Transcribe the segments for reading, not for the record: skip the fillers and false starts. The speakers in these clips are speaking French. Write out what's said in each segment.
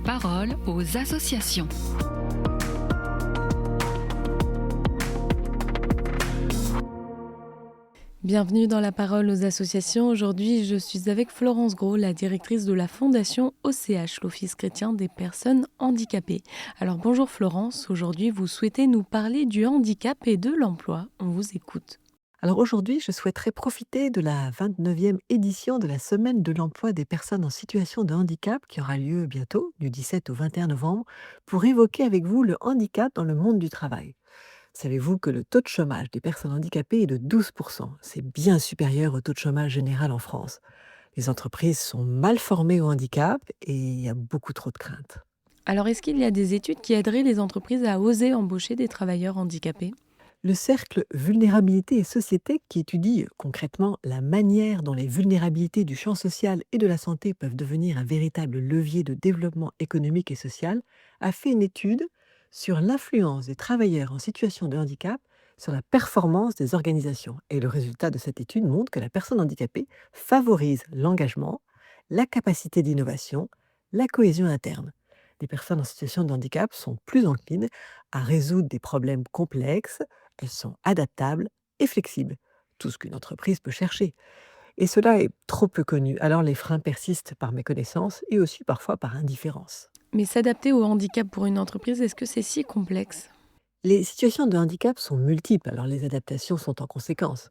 parole aux associations. Bienvenue dans la parole aux associations. Aujourd'hui, je suis avec Florence Gros, la directrice de la fondation OCH, l'Office chrétien des personnes handicapées. Alors bonjour Florence, aujourd'hui vous souhaitez nous parler du handicap et de l'emploi. On vous écoute. Alors aujourd'hui, je souhaiterais profiter de la 29e édition de la Semaine de l'emploi des personnes en situation de handicap qui aura lieu bientôt, du 17 au 21 novembre, pour évoquer avec vous le handicap dans le monde du travail. Savez-vous que le taux de chômage des personnes handicapées est de 12%? C'est bien supérieur au taux de chômage général en France. Les entreprises sont mal formées au handicap et il y a beaucoup trop de craintes. Alors est-ce qu'il y a des études qui aideraient les entreprises à oser embaucher des travailleurs handicapés? Le cercle Vulnérabilité et Société, qui étudie concrètement la manière dont les vulnérabilités du champ social et de la santé peuvent devenir un véritable levier de développement économique et social, a fait une étude sur l'influence des travailleurs en situation de handicap sur la performance des organisations. Et le résultat de cette étude montre que la personne handicapée favorise l'engagement, la capacité d'innovation, la cohésion interne. Les personnes en situation de handicap sont plus enclines à résoudre des problèmes complexes. Elles sont adaptables et flexibles, tout ce qu'une entreprise peut chercher. Et cela est trop peu connu, alors les freins persistent par méconnaissance et aussi parfois par indifférence. Mais s'adapter au handicap pour une entreprise, est-ce que c'est si complexe? Les situations de handicap sont multiples, alors les adaptations sont en conséquence.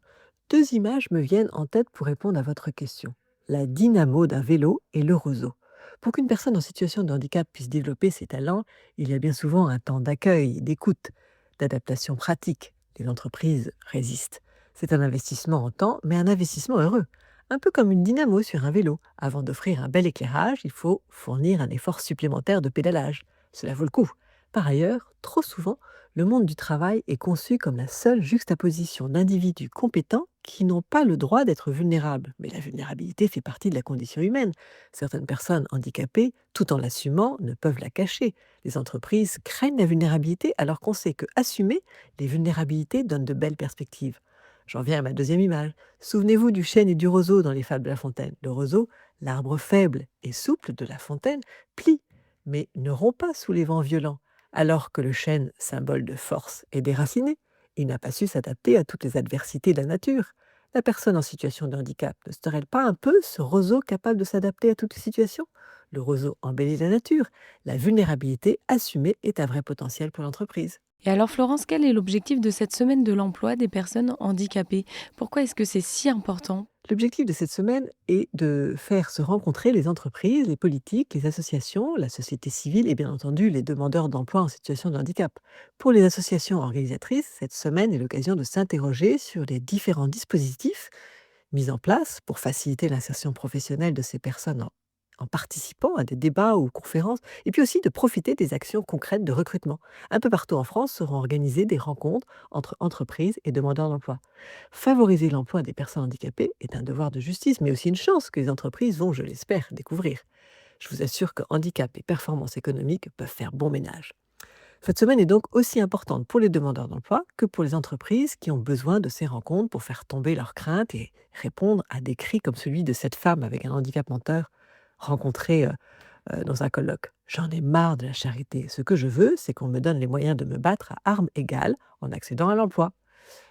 Deux images me viennent en tête pour répondre à votre question. La dynamo d'un vélo et le roseau. Pour qu'une personne en situation de handicap puisse développer ses talents, il y a bien souvent un temps d'accueil, d'écoute, d'adaptation pratique. Les entreprises résistent. C'est un investissement en temps, mais un investissement heureux. Un peu comme une dynamo sur un vélo. Avant d'offrir un bel éclairage, il faut fournir un effort supplémentaire de pédalage. Cela vaut le coup. Par ailleurs, trop souvent, le monde du travail est conçu comme la seule juxtaposition d'individus compétents qui n'ont pas le droit d'être vulnérables. Mais la vulnérabilité fait partie de la condition humaine. Certaines personnes handicapées, tout en l'assumant, ne peuvent la cacher. Les entreprises craignent la vulnérabilité alors qu'on sait que assumer les vulnérabilités donne de belles perspectives. J'en viens à ma deuxième image. Souvenez-vous du chêne et du roseau dans les fables de La Fontaine. Le roseau, l'arbre faible et souple de La Fontaine, plie, mais ne rompt pas sous les vents violents. Alors que le chêne, symbole de force, est déraciné, il n'a pas su s'adapter à toutes les adversités de la nature. La personne en situation de handicap ne serait-elle pas un peu ce roseau capable de s'adapter à toutes les situations? Le roseau embellit la nature. La vulnérabilité assumée est un vrai potentiel pour l'entreprise. Et alors Florence, quel est l'objectif de cette semaine de l'emploi des personnes handicapées? Pourquoi est-ce que c'est si important? L'objectif de cette semaine est de faire se rencontrer les entreprises, les politiques, les associations, la société civile et bien entendu les demandeurs d'emploi en situation de handicap. Pour les associations organisatrices, cette semaine est l'occasion de s'interroger sur les différents dispositifs mis en place pour faciliter l'insertion professionnelle de ces personnes en participant à des débats ou conférences, et puis aussi de profiter des actions concrètes de recrutement. Un peu partout en France seront organisées des rencontres entre entreprises et demandeurs d'emploi. Favoriser l'emploi des personnes handicapées est un devoir de justice, mais aussi une chance que les entreprises vont, je l'espère, découvrir. Je vous assure que handicap et performance économique peuvent faire bon ménage. Cette semaine est donc aussi importante pour les demandeurs d'emploi que pour les entreprises qui ont besoin de ces rencontres pour faire tomber leurs craintes et répondre à des cris comme celui de cette femme avec un handicap menteur rencontrée dans un colloque. J'en ai marre de la charité. Ce que je veux, c'est qu'on me donne les moyens de me battre à armes égales en accédant à l'emploi.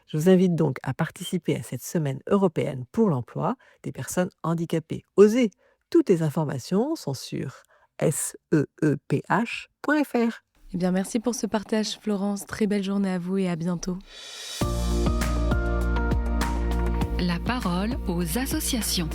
Je vous invite donc à participer à cette semaine européenne pour l'emploi des personnes handicapées. Osez! Toutes les informations sont sur seeph.fr. Eh bien merci pour ce partage Florence, très belle journée à vous et à bientôt. La parole aux associations.